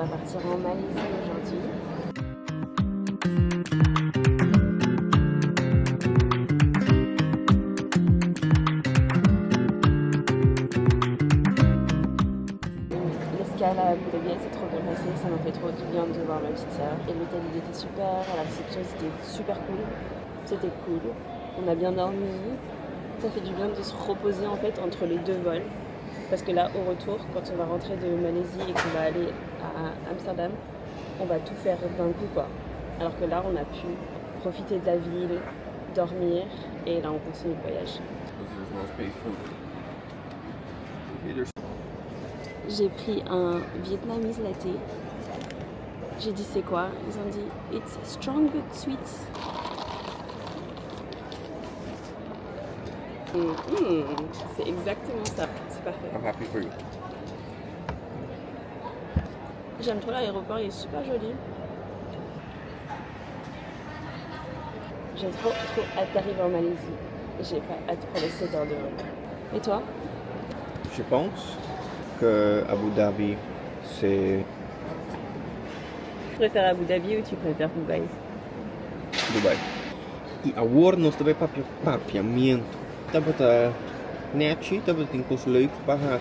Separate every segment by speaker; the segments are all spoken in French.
Speaker 1: va partir en Malaisie aujourd'hui. L'escale à Abu Dhabi, c'est trop bien passé, ça m'a fait trop du bien de voir ma petite sœur. Et l'hôtel il était super, la réception c'était super cool, c'était cool. On a bien dormi, ça fait du bien de se reposer en fait entre les deux vols. Parce que là, au retour, quand on va rentrer de Malaisie et qu'on va aller à Amsterdam, on va tout faire d'un coup quoi. Alors que là, on a pu profiter de la ville, dormir et là, on continue le voyage. J'ai pris un Vietnamese latte. J'ai dit c'est quoi? Ils ont dit it's strong but sweet. C'est exactement ça, c'est parfait.
Speaker 2: I'm happy for you.
Speaker 1: J'aime trop l'aéroport, il est super joli. J'ai trop hâte d'arriver en Malaisie. J'ai pas hâte pour les 7 heures de vol. Et toi?
Speaker 2: Je pense que Abu Dhabi, c'est
Speaker 1: Tu préfères Abu Dhabi ou tu préfères Dubaï?
Speaker 2: Dubai. E a woord nos também papiamento. Tabata neachi, tabata tem coisa leuk bahasa,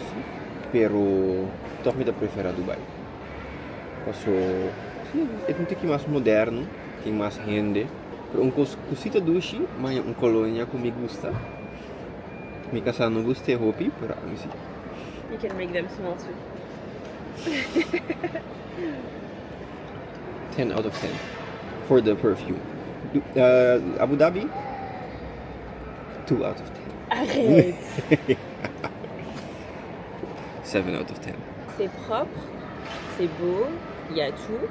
Speaker 2: pero toch me prefiro Dubai. Passo, é um pouquinho mais moderno, tem mais gente. Pero um cosita dushi, mas um colônia que me gusta. Mi casa não gusta hopi, pero a mim sim.
Speaker 1: You can make them small too.
Speaker 2: 10 out of 10 for the perfume. Abu Dhabi, 2 out of 10.
Speaker 1: Arrête.
Speaker 2: 7 out of 10.
Speaker 1: C'est propre, c'est beau, il y a tout.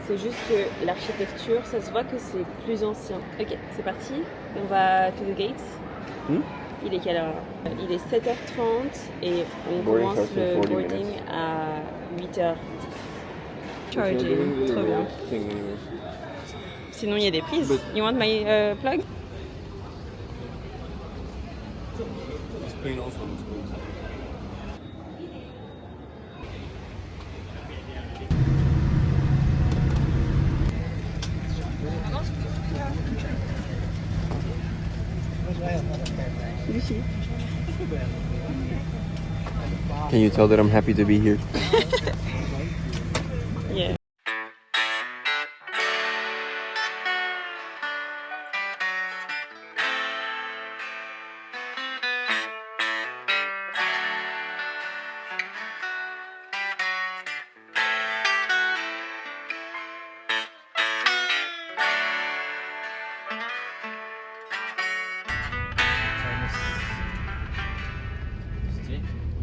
Speaker 1: C'est juste que l'architecture, ça se voit que c'est plus ancien. Ok, c'est parti. On va to the gates. Il est quelle heure? Il est 7h30 et on commence le boarding à 8h. Charging, trop bien. Sinon il y a des prises. You want my plug? Lucie.
Speaker 2: Can you tell that I'm happy to be here?
Speaker 1: Yeah.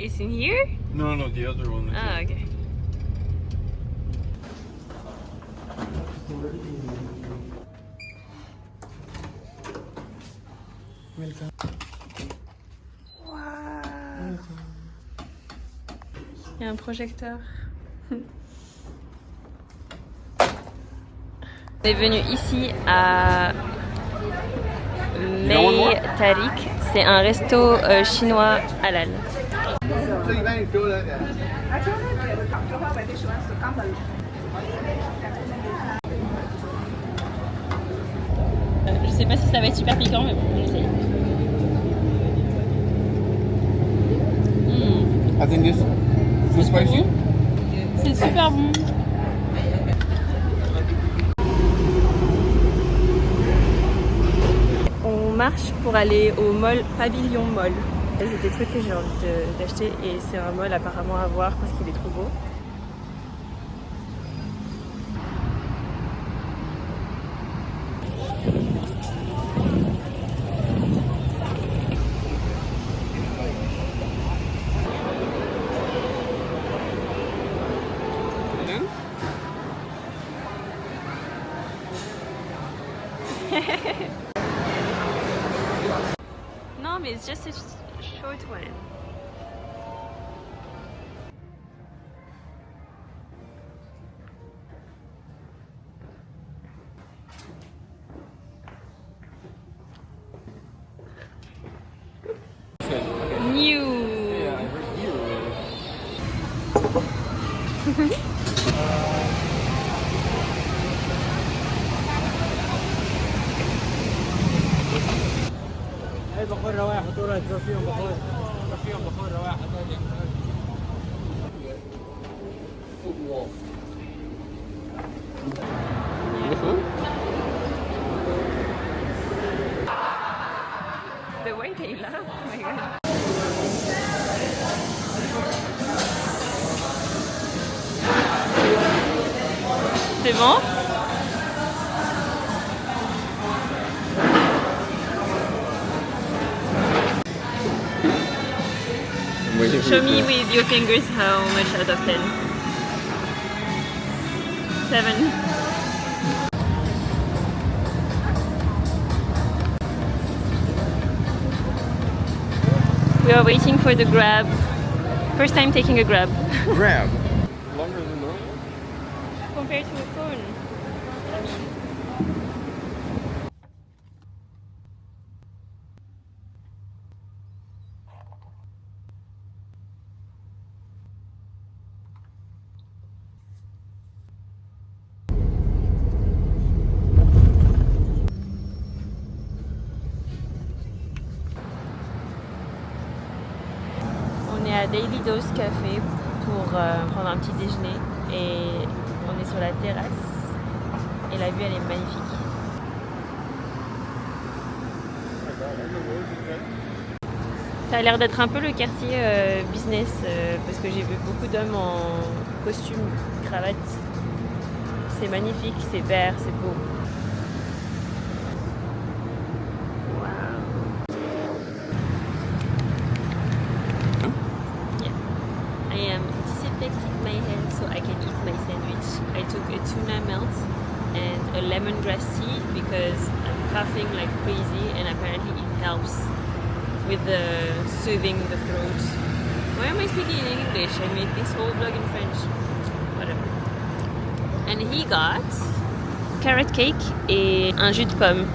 Speaker 1: It's in here?
Speaker 2: No, the other one.
Speaker 1: Ah, okay. Wow. Il y a un projecteur. On est venu ici à Mei Tarik. C'est un resto chinois halal. Je sais pas si ça va être super piquant, mais bon, on essaye.
Speaker 2: I think this is spicy.
Speaker 1: C'est super bon. On marche pour aller au mall Pavillon Mall. C'est des trucs que j'ai envie d'acheter et c'est un mall apparemment à voir parce qu'il est trop beau. No, but it's just a short one. New.
Speaker 3: بخور روايح حطوا فيهم بخور روايح
Speaker 1: The way they laugh, oh my god. C'est bon? Show me with your fingers how much out of 10. 7. We are waiting for the Grab. First time taking a Grab.
Speaker 2: Grab. Longer than normal.
Speaker 1: Compared to a phone. On est à Daily Dose Café pour prendre un petit déjeuner et on est sur la terrasse et la vue elle est magnifique. Ça a l'air d'être un peu le quartier business parce que j'ai vu beaucoup d'hommes en costume, cravate. C'est magnifique, c'est vert, c'est beau. I am disinfecting my hands so I can eat my sandwich. I took a tuna melt and a lemongrass tea because I'm coughing like crazy and apparently it helps with the soothing the throat. Why am I speaking in English? I made this whole vlog in French. Whatever. And he got carrot cake et un jus de pomme.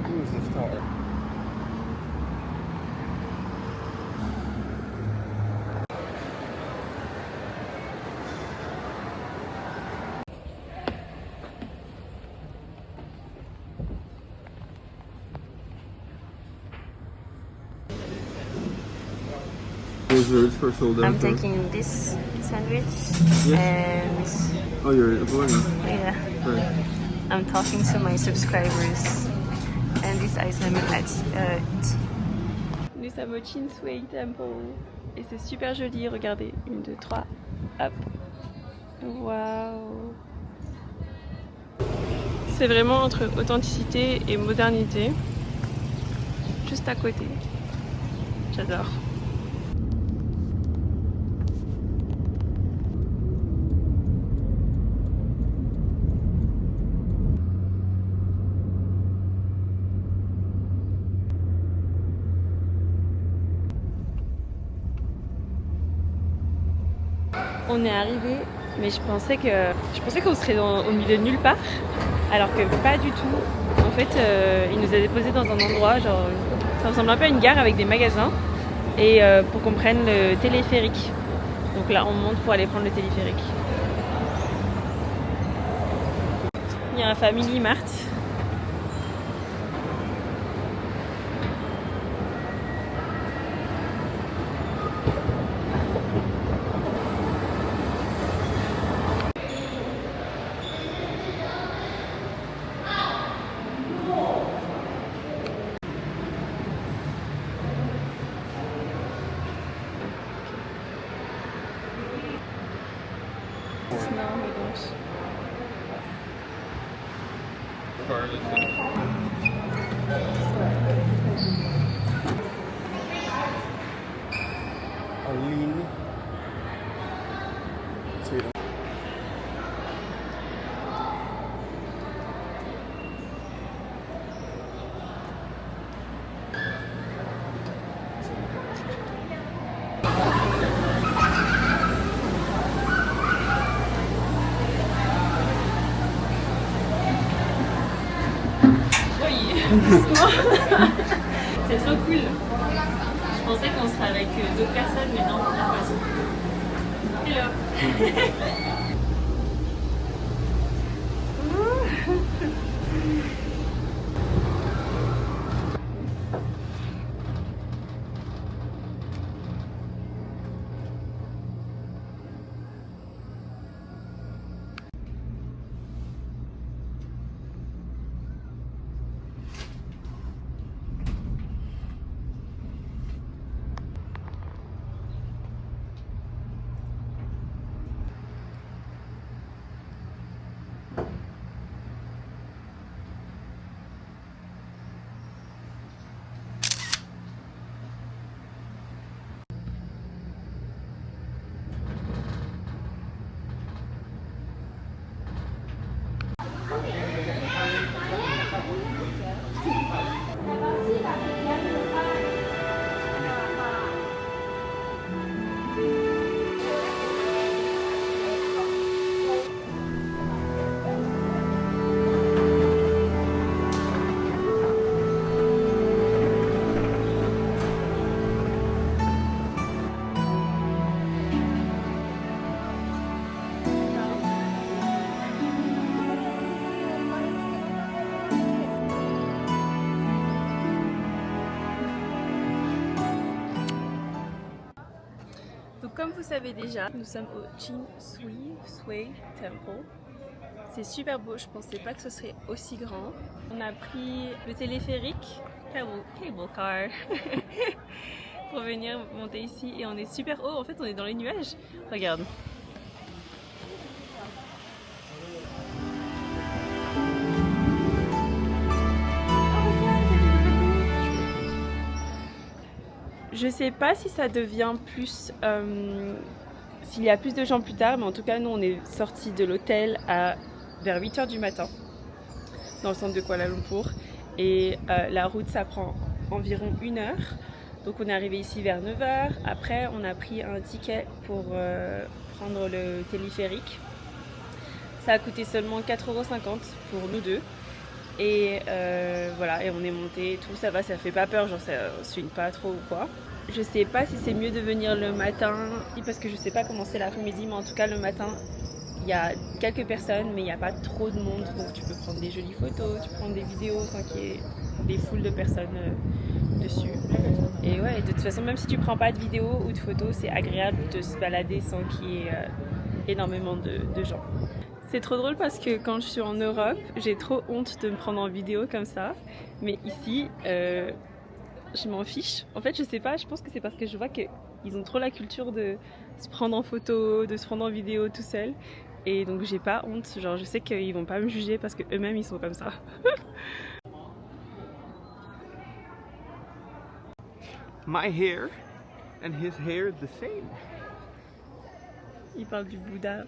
Speaker 2: Who's the star? Desserts for sold out.
Speaker 1: I'm taking this sandwich and
Speaker 2: Oh, you're avoiding.
Speaker 1: yeah,
Speaker 2: Right.
Speaker 1: I'm talking to my subscribers and this ice lemon tea. Nous sommes au Chinsway Temple et c'est super joli, regardez, 1, 2, 3, hop, waouh. C'est vraiment entre authenticité et modernité, juste à côté, j'adore. On est arrivé, mais je pensais qu'on serait au milieu de nulle part, alors que pas du tout. En fait, il nous a déposés dans un endroit, genre, ça ressemble un peu à une gare avec des magasins, et pour qu'on prenne le téléphérique. Donc là, on monte pour aller prendre le téléphérique. Il y a un Family Mart.
Speaker 2: Aline. Sweden.
Speaker 1: Doucement. C'est trop cool. Je pensais qu'on serait avec d'autres personnes, mais non, on n'a pas ça. Hello. Donc comme vous savez déjà, nous sommes au Chin Sway Temple. C'est super beau, je pensais pas que ce serait aussi grand. On a pris le téléphérique, cable car, pour venir monter ici et on est super haut, en fait on est dans les nuages. Regarde. Je sais pas si ça devient plus, s'il y a plus de gens plus tard, mais en tout cas nous on est sortis de l'hôtel vers 8h du matin dans le centre de Kuala Lumpur et la route ça prend environ 1 heure, donc on est arrivé ici vers 9h. Après on a pris un ticket pour prendre le téléphérique, ça a coûté seulement 4,50 € pour nous deux. Et voilà, et on est monté et tout, ça va, ça fait pas peur, genre ça suine pas trop ou quoi. Je sais pas si c'est mieux de venir le matin, parce que je sais pas comment c'est l'après-midi, mais en tout cas le matin, il y a quelques personnes, mais il n'y a pas trop de monde, donc tu peux prendre des jolies photos, tu peux prendre des vidéos sans qu'il y ait des foules de personnes dessus. Et ouais, de toute façon, même si tu prends pas de vidéos ou de photos, c'est agréable de se balader sans qu'il y ait énormément de gens. C'est trop drôle parce que quand je suis en Europe, j'ai trop honte de me prendre en vidéo comme ça. Mais ici, je m'en fiche. En fait, je sais pas, je pense que c'est parce que je vois qu'ils ont trop la culture de se prendre en photo, de se prendre en vidéo tout seul. Et donc j'ai pas honte, genre je sais qu'ils vont pas me juger parce qu'eux-mêmes ils sont comme ça.
Speaker 2: My hair and his hair the same.
Speaker 1: Il parle du Bouddha.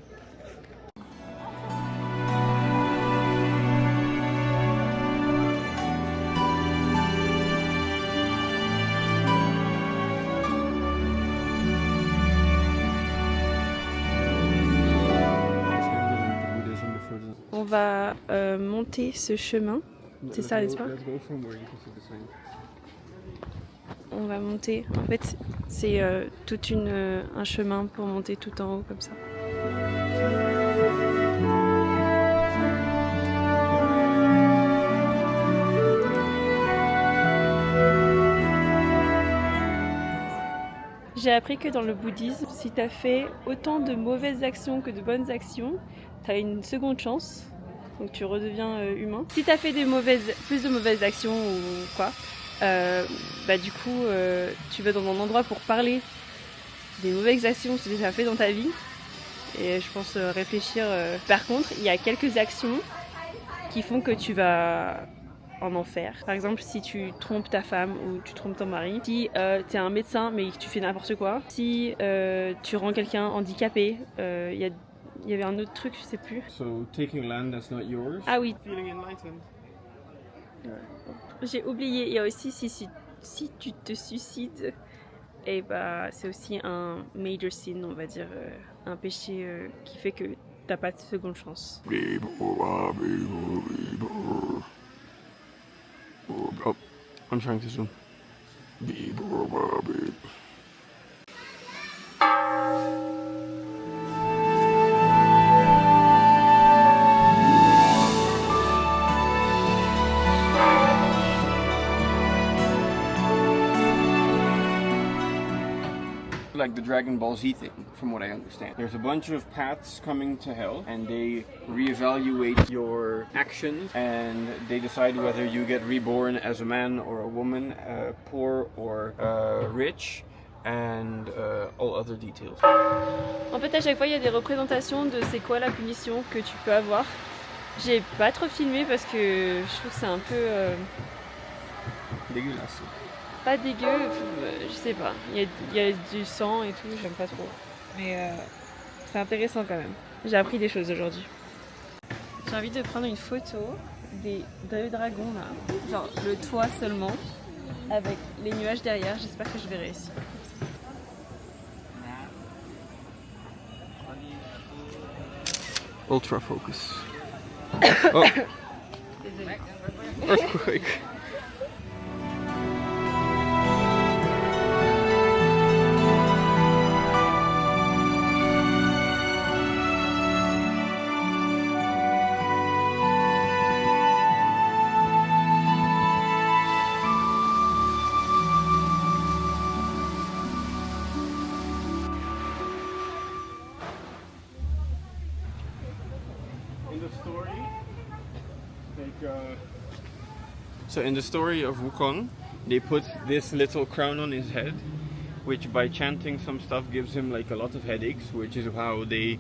Speaker 1: On va monter ce chemin, c'est ça n'est-ce pas? On va monter, en fait c'est tout un chemin pour monter tout en haut comme ça. J'ai appris que dans le bouddhisme, si tu as fait autant de mauvaises actions que de bonnes actions, tu as une seconde chance, donc tu redeviens humain. Si tu as fait plus de mauvaises actions ou quoi, du coup tu vas dans un endroit pour parler des mauvaises actions que tu as fait dans ta vie. Et je pense réfléchir. Par contre, il y a quelques actions qui font que tu vas en enfer. Par exemple, si tu trompes ta femme ou tu trompes ton mari, si tu es un médecin mais que tu fais n'importe quoi, si tu rends quelqu'un handicapé, il y avait un autre truc, je sais plus.
Speaker 2: So taking land that's not yours.
Speaker 1: Ah oui.
Speaker 2: Feeling enlightened.
Speaker 1: J'ai oublié, il y a aussi si tu te suicides, et c'est aussi un major sin, on va dire, un péché qui fait que t'as pas de seconde chance.
Speaker 2: I'm trying to zoom. Like the Dragon Ball Z thing, from what I understand. There's a bunch of paths coming to hell, and they reevaluate your actions, and they decide whether you get reborn as a man or a woman, poor or rich, and all other details.
Speaker 1: En fait, à chaque fois, il y a des représentations de c'est quoi la punition que tu peux avoir. J'ai pas trop filmé parce que je trouve que c'est un peu...
Speaker 2: Dégueulasse.
Speaker 1: Pas dégueu, je sais pas. Il y a du sang et tout, j'aime pas trop. Mais c'est intéressant quand même. J'ai appris des choses aujourd'hui. J'ai envie de prendre une photo des deux dragons là, genre le toit seulement, avec les nuages derrière. J'espère que je vais réussir.
Speaker 2: Ultra focus. Oh.
Speaker 1: Désolée.
Speaker 2: Earthquake. So in the story of Wukong, they put this little crown on his head, which by chanting some stuff gives him like a lot of headaches, which is how they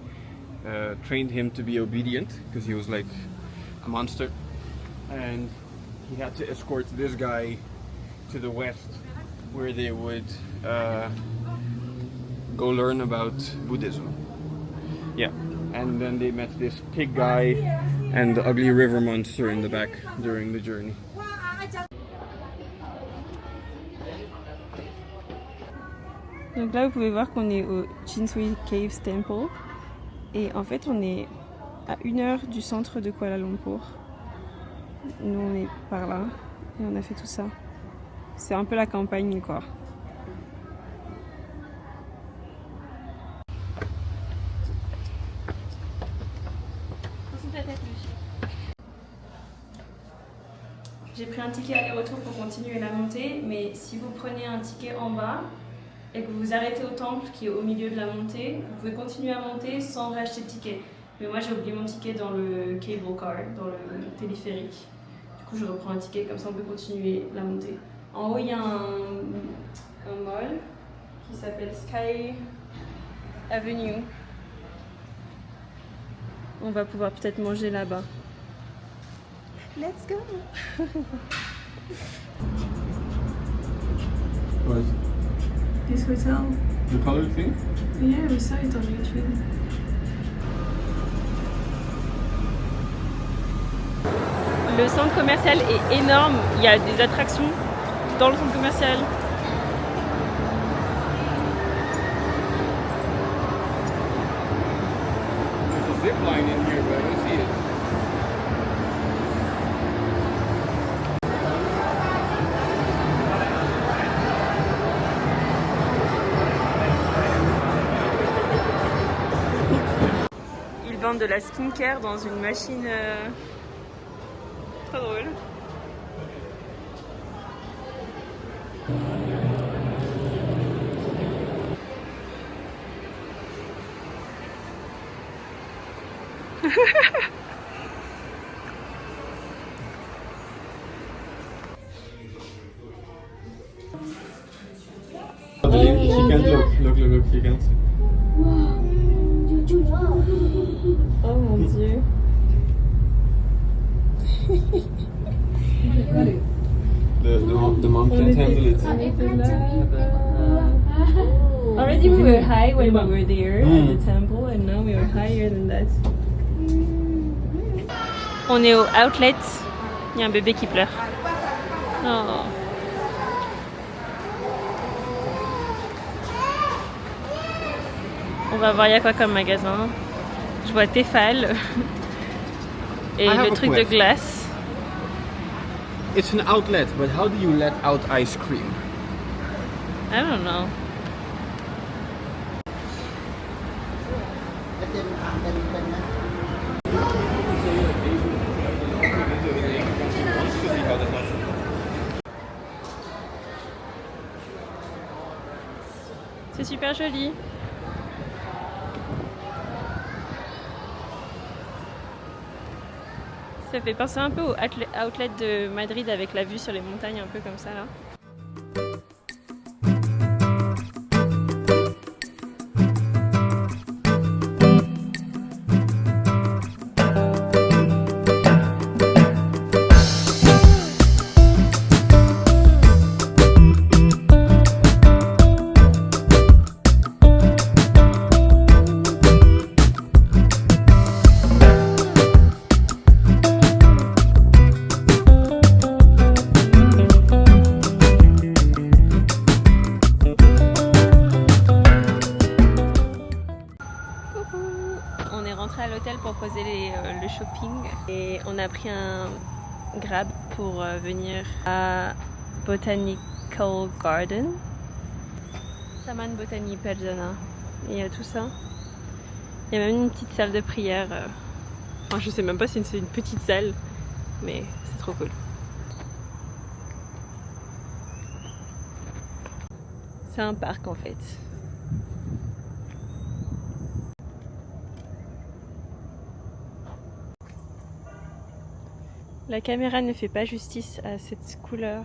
Speaker 2: trained him to be obedient, because he was like a monster. And he had to escort this guy to the west, where they would go learn about Buddhism. Yeah, and then they met this pig guy and the ugly river monster in the back during the journey.
Speaker 1: Donc là, vous pouvez voir qu'on est au Chinsui Caves Temple. Et en fait, on est à 1 heure du centre de Kuala Lumpur. Nous, on est par là. Et on a fait tout ça. C'est un peu la campagne, quoi. J'ai pris un ticket aller-retour pour continuer la montée, mais si vous prenez un ticket en bas et que vous vous arrêtez au temple qui est au milieu de la montée, vous pouvez continuer à monter sans racheter de ticket. Mais moi j'ai oublié mon ticket dans le cable car, dans le téléphérique. Du coup je reprends un ticket, comme ça on peut continuer la montée. En haut il y a un mall qui s'appelle Sky Avenue. On va pouvoir peut-être manger là-bas. Let's go!
Speaker 2: What?
Speaker 1: This hotel.
Speaker 2: The color thing?
Speaker 1: Yeah, we saw it on YouTube. Le centre commercial est énorme. Il y a des attractions dans le centre commercial.
Speaker 2: There's a zip line in here, but I don't see it.
Speaker 1: Ils vendent de la skincare dans une machine trop drôle.
Speaker 2: She can't look, she can't see.
Speaker 1: Oh mon dieu.
Speaker 2: The mom can't handle it.
Speaker 1: Already we were high when we were there at the temple and now we are higher than that. On est au outlet. Il y a un bébé qui pleure. Oh. On va voir il y a quoi comme magasin. Je vois Tefal et le truc de glace.
Speaker 2: It's an outlet, but how do you let out ice cream?
Speaker 1: I don't know. C'est super joli. Ça fait penser un peu au outlet de Madrid avec la vue sur les montagnes, un peu comme ça là. À l'hôtel pour poser le shopping et on a pris un Grab pour venir à Botanical Garden, Taman Botani Perdona. Et il y a tout ça. Il y a même une petite salle de prière. Enfin, je sais même pas si c'est une petite salle, mais c'est trop cool. C'est un parc en fait. La caméra ne fait pas justice à cette couleur.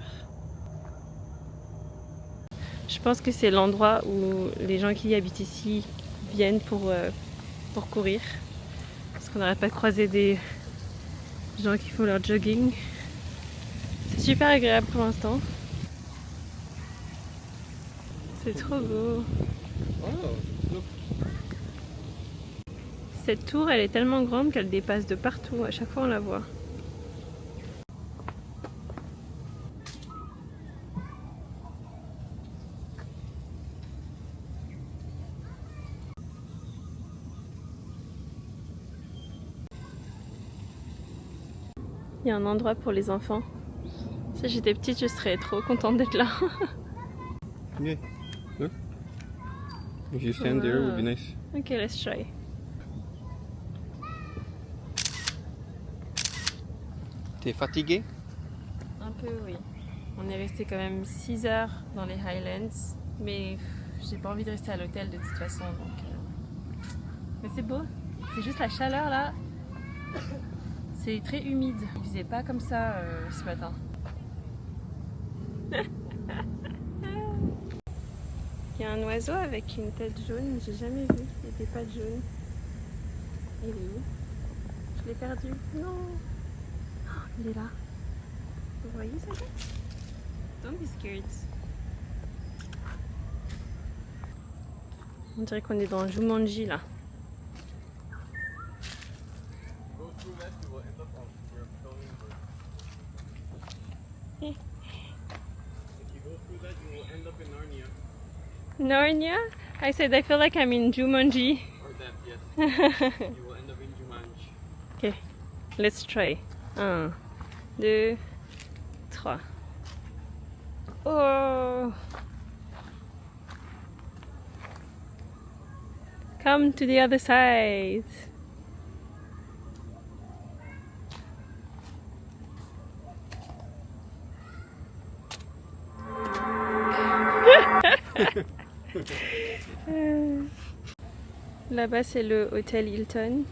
Speaker 1: Je pense que c'est l'endroit où les gens qui habitent ici viennent pour courir. Parce qu'on n'arrête pas de croiser des gens qui font leur jogging. C'est super agréable pour l'instant. C'est trop beau. Cette tour, elle est tellement grande qu'elle dépasse de partout. À chaque fois, on la voit. Il y a un endroit pour les enfants. Si j'étais petite, je serais trop contente d'être là.
Speaker 2: Yeah. Look. If you stand there, it would be nice.
Speaker 1: Okay, let's try.
Speaker 2: T'es fatigué?
Speaker 1: Un peu, oui. On est resté quand même 6 heures dans les Highlands, mais j'ai pas envie de rester à l'hôtel de toute façon. Donc, mais c'est beau. C'est juste la chaleur là. C'est très humide. Il faisait pas comme ça ce matin. Il y a un oiseau avec une tête jaune, j'ai jamais vu. Il n'était pas jaune. Il est où? Je l'ai perdu. Non. Oh, il est là. Vous voyez sa tête? Don't be scared. On dirait qu'on est dans Jumanji là. Narnia? I said I feel like I'm in Jumanji.
Speaker 2: Or that, yes. You will end up in Jumanji.
Speaker 1: Okay, let's try. 1, 2, 3. Oh! Come to the other side. Là-bas c'est le hôtel Hilton.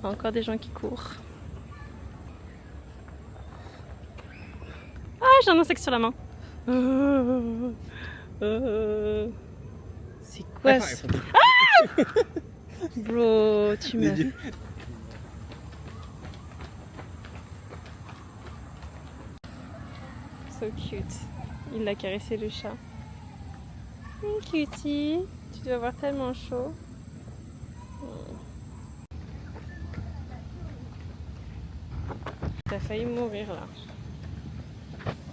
Speaker 1: Encore des gens qui courent. Ah, j'ai un insecte sur la main. C'est quoi ça? Ah bro, tu m'as vu. So cute. Il a caressé le chat. Cutie, tu dois avoir tellement chaud. T'as failli mourir là.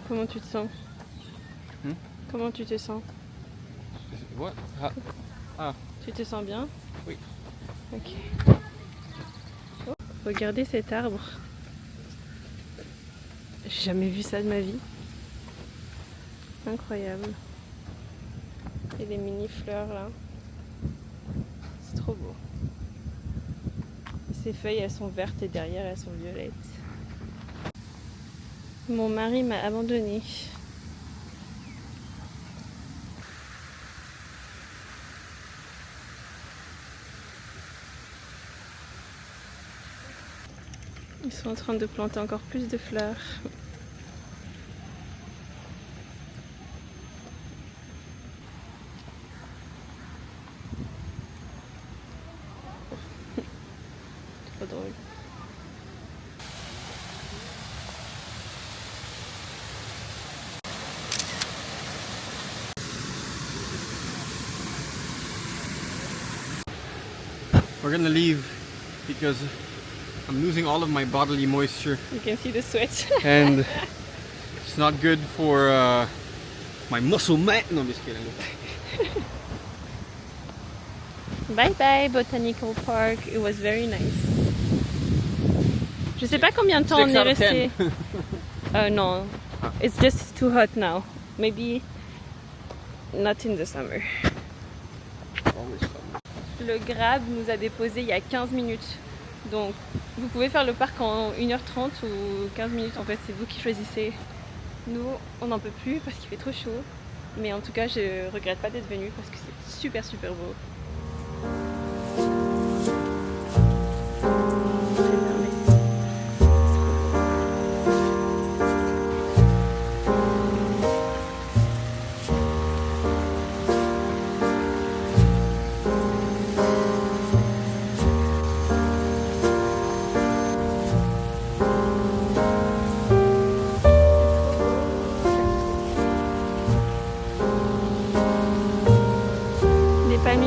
Speaker 1: Comment tu te sens? Comment tu te sens?
Speaker 2: What? Ah.
Speaker 1: Tu te sens bien?
Speaker 2: Oui.
Speaker 1: Ok. Oh, regardez cet arbre. J'ai jamais vu ça de ma vie. Incroyable. Et des mini fleurs là. C'est trop beau. Ces feuilles elles sont vertes et derrière elles sont violettes. Mon mari m'a abandonnée. Ils sont en train de planter encore plus de fleurs. Trop drôle.
Speaker 3: We're gonna leave because I'm losing all of my bodily moisture
Speaker 1: You can see the sweat.
Speaker 3: and it's not good for my muscle mass. No, I'm just kidding.
Speaker 1: Bye bye Botanical Park. It was very nice. Je sais pas combien de temps on est resté. Non, it's just too hot now. Maybe not in the summer. Le Grab nous a déposé il y a 15 minutes. Donc vous pouvez faire le parc en 1h30 ou 15 minutes. En fait, c'est vous qui choisissez. Nous, on n'en peut plus parce qu'il fait trop chaud. Mais en tout cas, je regrette pas d'être venue parce que c'est super super beau.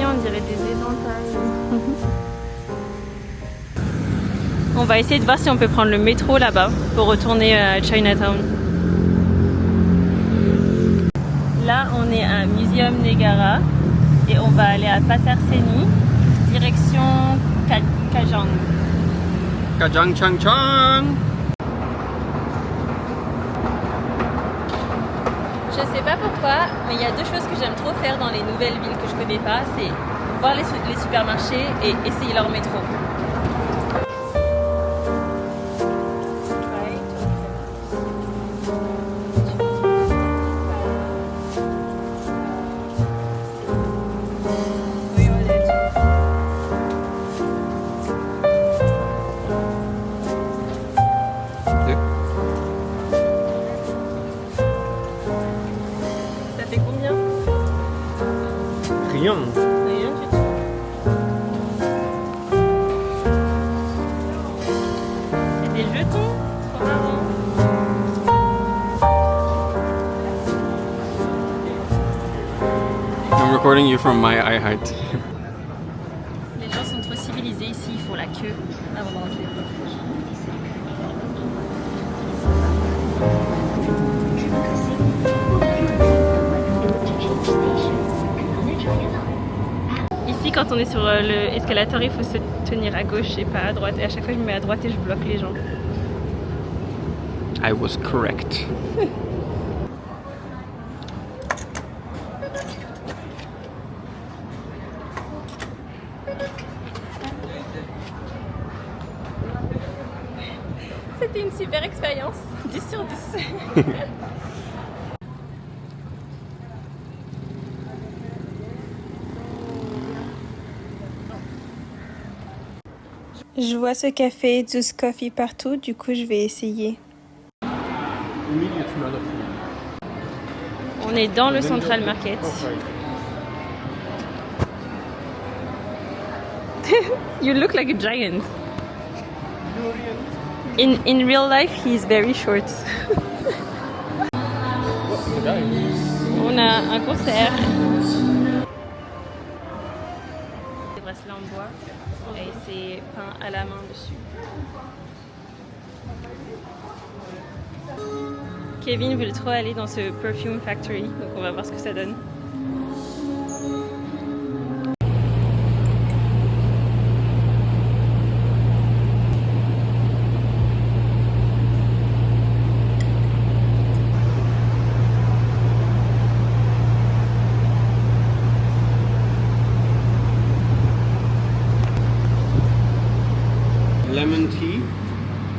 Speaker 1: On dirait des éventails. On va essayer de voir si on peut prendre le métro là-bas pour retourner à Chinatown. Là, on est à Museum Negara et on va aller à Pasar Seni, direction Kajang.
Speaker 3: Kajang Chang Chang.
Speaker 1: Je sais pas pourquoi, mais il y a deux choses que j'aime trop faire dans les nouvelles villes que je connais pas, c'est voir les supermarchés et essayer leur métro. Ça fait combien?
Speaker 3: Rien.
Speaker 1: Rien du tout. C'est des jetons, trop marrant.
Speaker 3: I'm recording you from my eye height.
Speaker 1: Les gens sont trop civilisés ici, ils font la queue avant d'entrer. Ici, quand on est sur l'escalator, il faut se tenir à gauche et pas à droite. Et à chaque fois, je me mets à droite et je bloque les gens.
Speaker 3: I was correct.
Speaker 1: C'était une super expérience. 10 sur 10. Je vois ce café Zeus Coffee partout, du coup je vais essayer.
Speaker 3: Immediate smell of food.
Speaker 1: On est dans le Central Market. You look like a giant. In real life, he's very short. On a un concert. Des bracelets en bois et c'est peint à la main dessus. Kevin voulait trop aller dans ce Perfume Factory, donc on va voir ce que ça donne.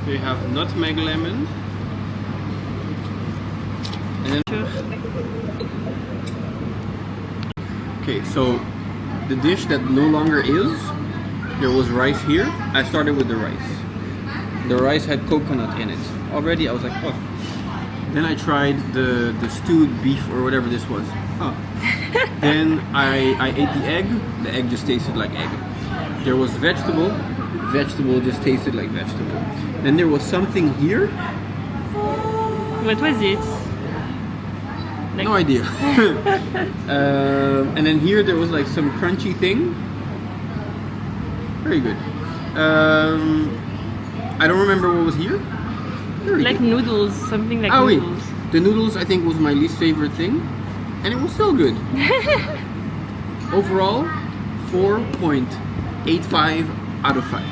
Speaker 3: They have nutmeg lemon. And then okay, so the dish that no longer is, there was rice here. I started with the rice. The rice had coconut in it. Already I was like, oh. Then I tried the stewed beef or whatever this was. Oh. Then I ate the egg. The egg just tasted like egg. There was vegetable. Vegetable just tasted like vegetable. Then there was something here.
Speaker 1: What was it?
Speaker 3: No idea. And then here there was like some crunchy thing. Very good. I don't remember what was here. Very
Speaker 1: Like
Speaker 3: good.
Speaker 1: noodles, something like
Speaker 3: Wait.
Speaker 1: noodles.
Speaker 3: The noodles I think was my least favorite thing. And it was still good. Overall, 4.85 out of 5.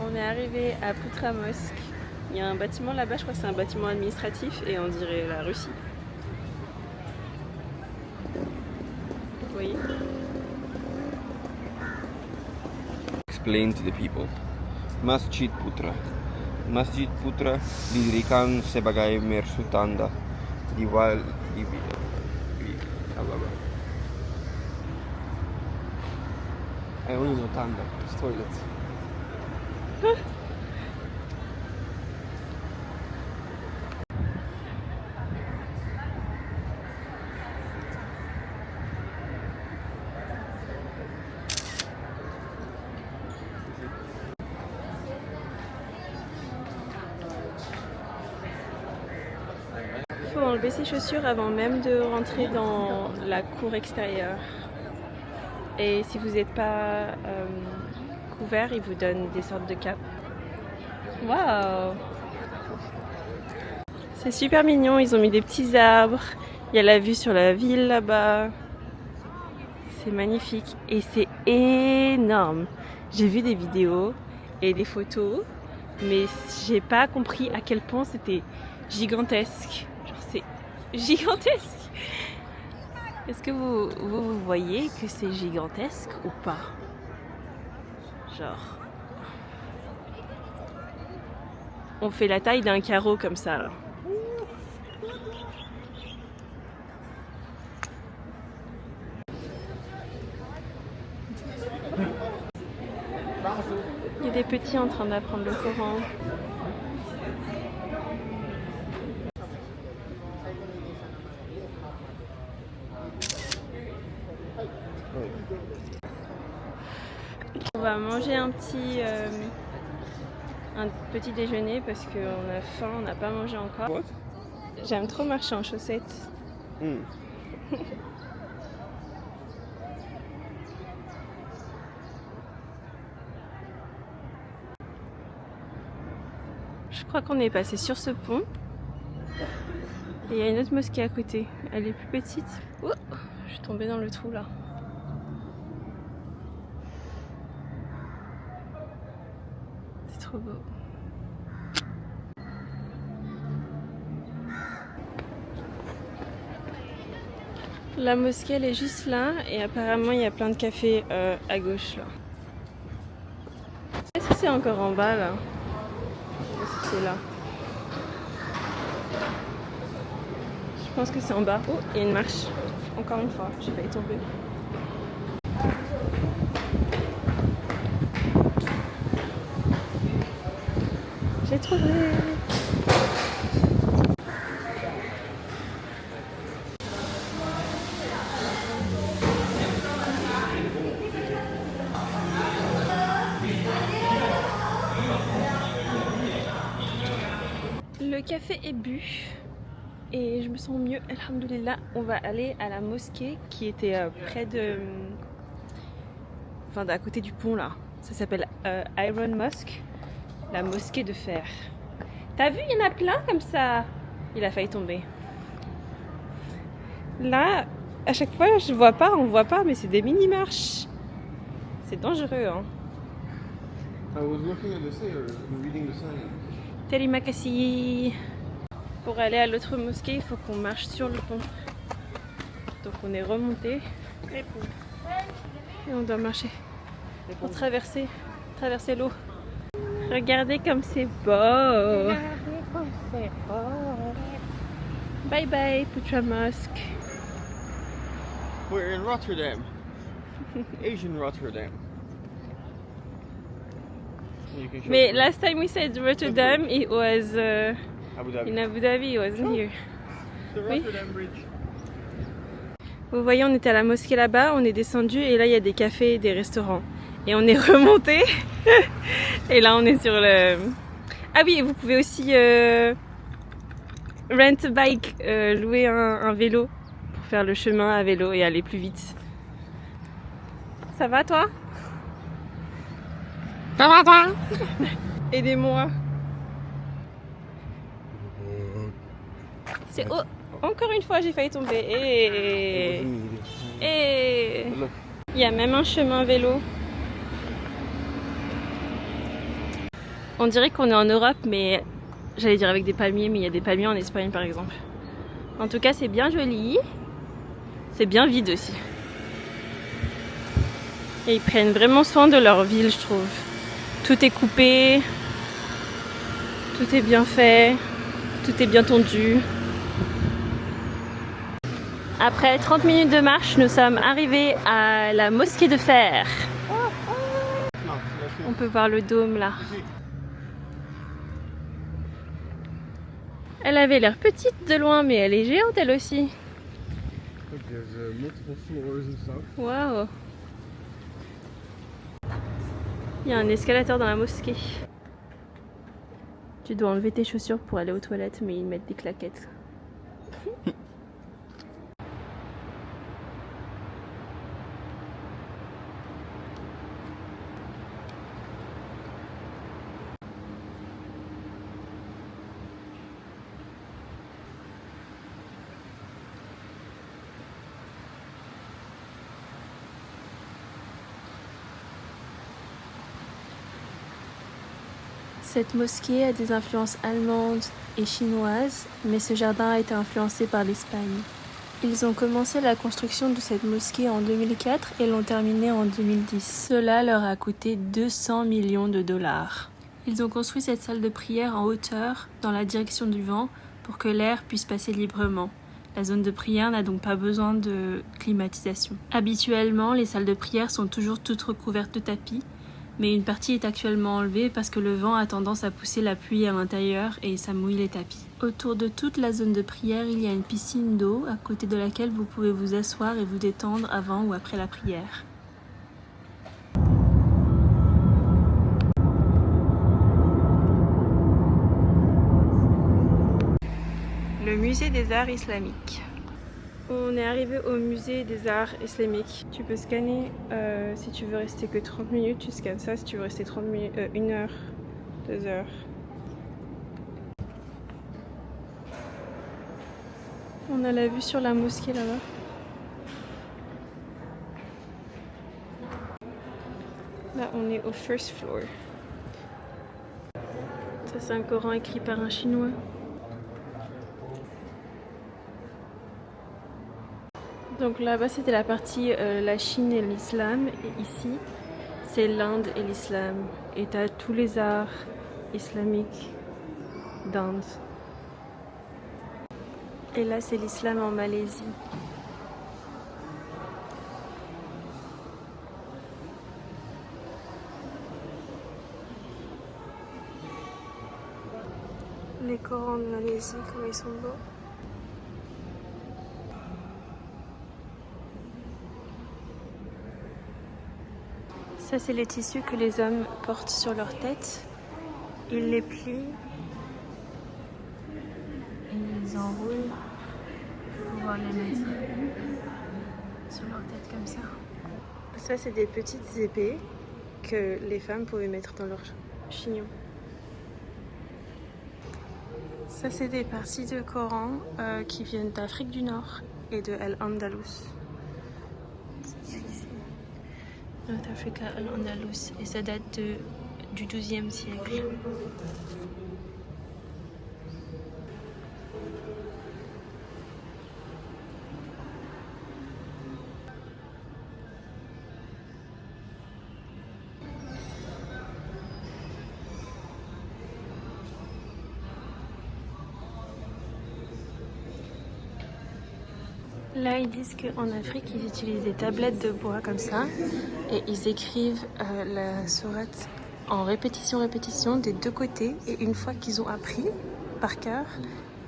Speaker 1: On est arrivé à Putra Mosque. Il y a un bâtiment là-bas, je crois que c'est un bâtiment administratif et on dirait la Russie. Vous voyez?
Speaker 2: Explain to the people. Masjid Putra. Masjid Putra didirikan sebagai mersu tanda diwal di I only know tanda, it's toilet.
Speaker 1: Il faut enlever ses chaussures avant même de rentrer dans la cour extérieure. Et si vous n'êtes pas couvert, ils vous donnent des sortes de capes. Waouh! C'est super mignon, ils ont mis des petits arbres. Il y a la vue sur la ville là-bas. C'est magnifique et c'est énorme. J'ai vu des vidéos et des photos, mais j'ai pas compris à quel point c'était gigantesque. Genre c'est gigantesque. Est-ce que vous voyez que c'est gigantesque ou pas? Genre, on fait la taille d'un carreau comme ça là. Il y a des petits en train d'apprendre le Coran. On va manger un petit déjeuner parce qu'on a faim, on n'a pas mangé encore.
Speaker 2: What?
Speaker 1: J'aime trop marcher en chaussettes. Je crois qu'on est passé sur ce pont. Et il y a une autre mosquée à côté. Elle est plus petite. Oh, je suis tombée dans le trou là. C'est trop beau. La mosquée elle est juste là et apparemment il y a plein de cafés à gauche là. Est-ce que c'est encore en bas là? Est-ce que c'est là? Je pense que c'est en bas. Oh, il y a une marche. Encore une fois, j'ai failli tomber. J'ai trouvé. Le café est bu et je me sens mieux, alhamdoulilah. On va aller à la mosquée qui était près de... Enfin, à côté du pont là. Ça s'appelle Iron Mosque, la mosquée de fer. T'as vu, il y en a plein comme ça. Il a failli tomber. Là, à chaque fois, on voit pas, mais c'est des mini-marches. C'est dangereux, hein.
Speaker 2: I was looking at the stairs and reading the sign.
Speaker 1: Terima kasih. Pour aller à l'autre mosquée, il faut qu'on marche sur le pont. Donc on est remonté. Et on doit marcher pour traverser l'eau. Regardez comme c'est beau. Bye bye, Putra Mosque.
Speaker 2: We're in Rotterdam. Asian Rotterdam. You can show
Speaker 1: Mais
Speaker 2: me.
Speaker 1: last time we said Rotterdam, it was
Speaker 2: Abu Dhabi.
Speaker 1: in Abu Dhabi, it wasn't here.
Speaker 2: The
Speaker 1: Oui.
Speaker 2: Rotterdam Bridge.
Speaker 1: Vous voyez, on était à la mosquée là-bas, on est descendu et là il y a des cafés et des restaurants. Et on est remonté. Et là on est sur le... Ah oui, vous pouvez aussi rent a bike, louer un vélo pour faire le chemin à vélo et aller plus vite. Ça va toi? Ça va toi? Aidez-moi. C'est... Oh, encore une fois j'ai failli tomber. Et...
Speaker 2: Look.
Speaker 1: Il y a même un chemin vélo. On dirait qu'on est en Europe, mais j'allais dire avec des palmiers, mais il y a des palmiers en Espagne par exemple. En tout cas, c'est bien joli. C'est bien vide aussi. Et ils prennent vraiment soin de leur ville, je trouve. Tout est coupé. Tout est bien fait. Tout est bien tondu. Après 30 minutes de marche, nous sommes arrivés à la mosquée de fer. On peut voir le dôme là. Elle avait l'air petite de loin, mais elle est géante elle aussi.
Speaker 2: Look, there's multiple floors and stuff.
Speaker 1: Waouh! Il y a un escalator dans la mosquée. Tu dois enlever tes chaussures pour aller aux toilettes, mais ils mettent des claquettes. Cette mosquée a des influences allemandes et chinoises, mais ce jardin a été influencé par l'Espagne. Ils ont commencé la construction de cette mosquée en 2004 et l'ont terminée en 2010. Cela leur a coûté 200 millions de dollars. Ils ont construit cette salle de prière en hauteur, dans la direction du vent, pour que l'air puisse passer librement. La zone de prière n'a donc pas besoin de climatisation. Habituellement, les salles de prière sont toujours toutes recouvertes de tapis, mais une partie est actuellement enlevée parce que le vent a tendance à pousser la pluie à l'intérieur et ça mouille les tapis. Autour de toute la zone de prière, il y a une piscine d'eau à côté de laquelle vous pouvez vous asseoir et vous détendre avant ou après la prière. Le musée des arts islamiques. On est arrivé au musée des arts islamiques. Tu peux scanner si tu veux rester que 30 minutes, tu scannes ça. Si tu veux rester 30 minutes, 1 heure, 2 heures. On a la vue sur la mosquée là-bas. Là, on est au first floor. Ça, c'est un Coran écrit par un Chinois. Donc là-bas c'était la partie la Chine et l'islam, et ici c'est l'Inde et l'islam. Et t'as tous les arts islamiques d'Inde. Et là c'est l'islam en Malaisie. Les Corans de Malaisie, comme ils sont beaux. Ça, c'est les tissus que les hommes portent sur leur tête. Ils les plient. Ils les enroulent pour pouvoir les mettre sur leur tête comme ça. Ça, c'est des petites épées que les femmes pouvaient mettre dans leur chignon. Ça, c'est des parties de Coran qui viennent d'Afrique du Nord et de Al-Andalus. North Africa, Al-Andalus. Et ça date du XIIe siècle. Là, ils disent qu'en Afrique, ils utilisent des tablettes de bois comme ça et ils écrivent la sourate en répétition des deux côtés. Et une fois qu'ils ont appris par cœur,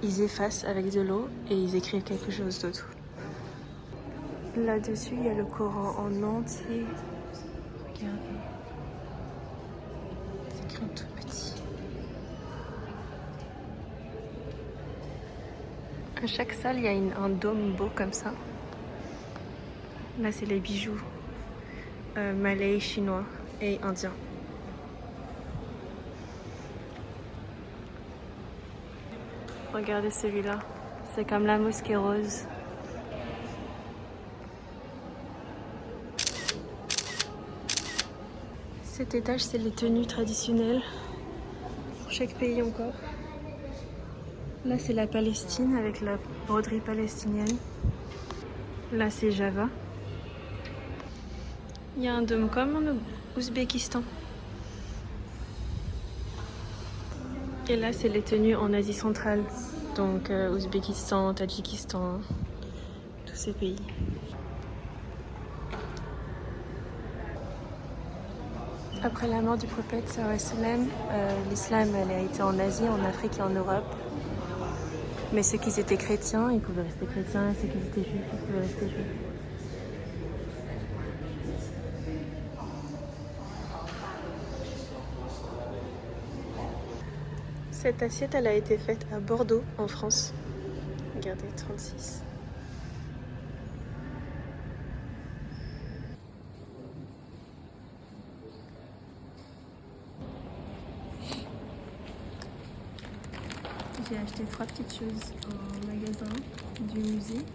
Speaker 1: ils effacent avec de l'eau et ils écrivent quelque chose d'autre. Là-dessus, il y a le Coran en entier. Regardez. C'est écrit en tout petit. À chaque salle, il y a un dôme beau comme ça. Là, c'est les bijoux malais, chinois et indiens. Regardez celui-là. C'est comme la mosquée rose. Cet étage, c'est les tenues traditionnelles pour chaque pays encore. Là, c'est la Palestine avec la broderie palestinienne. Là, c'est Java. Il y a un dôme comme en Ouzbékistan. Et là, c'est les tenues en Asie centrale. Donc, Ouzbékistan, Tadjikistan, tous ces pays. Après la mort du prophète, sallallahu alayhi wa sallam, l'islam elle a été en Asie, en Afrique et en Europe. Mais ceux qui étaient chrétiens, ils pouvaient rester chrétiens, et ceux qui étaient juifs, ils pouvaient rester juifs. Cette assiette, elle a été faite à Bordeaux, en France. Regardez, 36. J'ai acheté 3 petites choses en magasin du musée.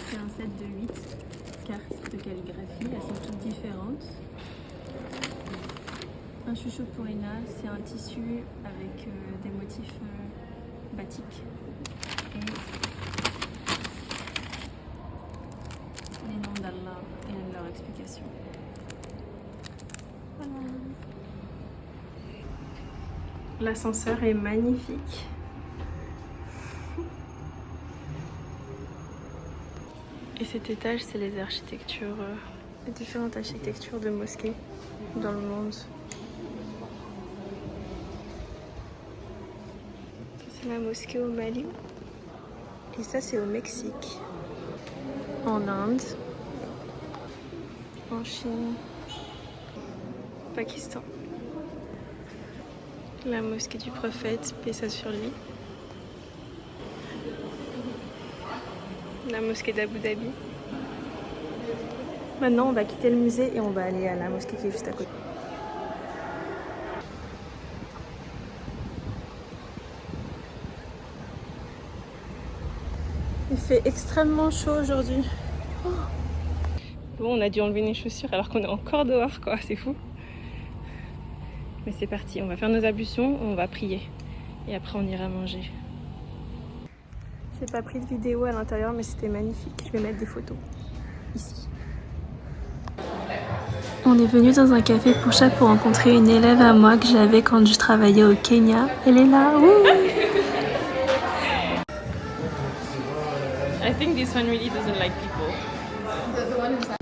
Speaker 1: C'est un set de 8 cartes de calligraphie, elles sont toutes différentes. Un chouchou pour Ina, c'est un tissu avec des motifs batik. Et les noms d'Allah et leur explication. Voilà. L'ascenseur est magnifique. Et cet étage, c'est les architectures, les différentes architectures de mosquées dans le monde. C'est la mosquée au Mali. Et ça, c'est au Mexique. En Inde. En Chine. Pakistan. La mosquée du prophète, paix ça sur lui. La mosquée d'Abu Dhabi. Maintenant, on va quitter le musée et on va aller à la mosquée qui est juste à côté. Il fait extrêmement chaud aujourd'hui. Oh. Bon, on a dû enlever les chaussures alors qu'on est encore dehors, quoi. C'est fou. Mais c'est parti, on va faire nos ablutions, on va prier. Et après, on ira manger. J'ai pas pris de vidéo à l'intérieur, mais c'était magnifique. Je vais mettre des photos ici. On est venu dans un café pour chat pour rencontrer une élève à moi que j'avais quand je travaillais au Kenya. Elle est là. Ouh. I think this one really doesn't like people. The one inside.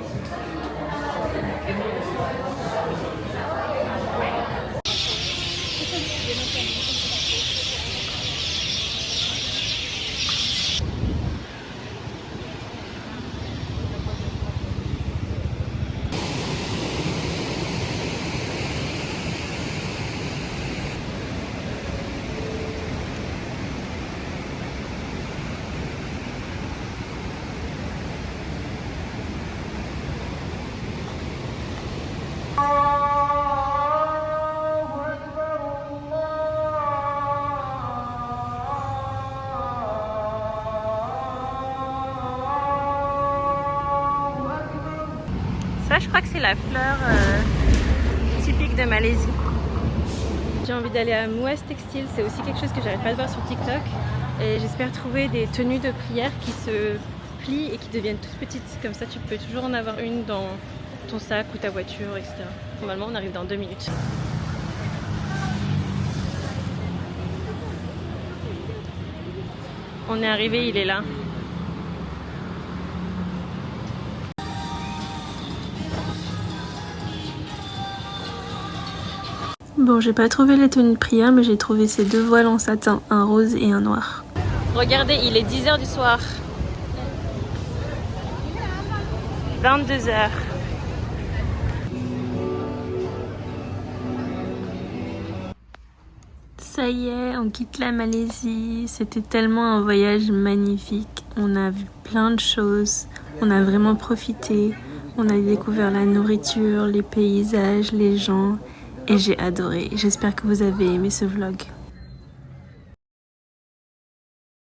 Speaker 4: Ça, je crois que c'est la fleur typique de Malaisie. J'ai envie d'aller à Muaz Textile, c'est aussi quelque chose que j'arrive pas à voir sur TikTok. Et j'espère trouver des tenues de prière qui se plient et qui deviennent toutes petites. Comme ça, tu peux toujours en avoir une dans ton sac ou ta voiture, etc. Normalement, on arrive dans 2 minutes. On est arrivé, il est là. Bon, j'ai pas trouvé les tenues de prière, mais j'ai trouvé ces 2 voiles en satin, un rose et un noir. Regardez, il est 10h du soir. 22h. Ça y est, on quitte la Malaisie. C'était tellement un voyage magnifique. On a vu plein de choses. On a vraiment profité. On a découvert la nourriture, les paysages, les gens. Et j'ai adoré. J'espère que vous avez aimé ce vlog.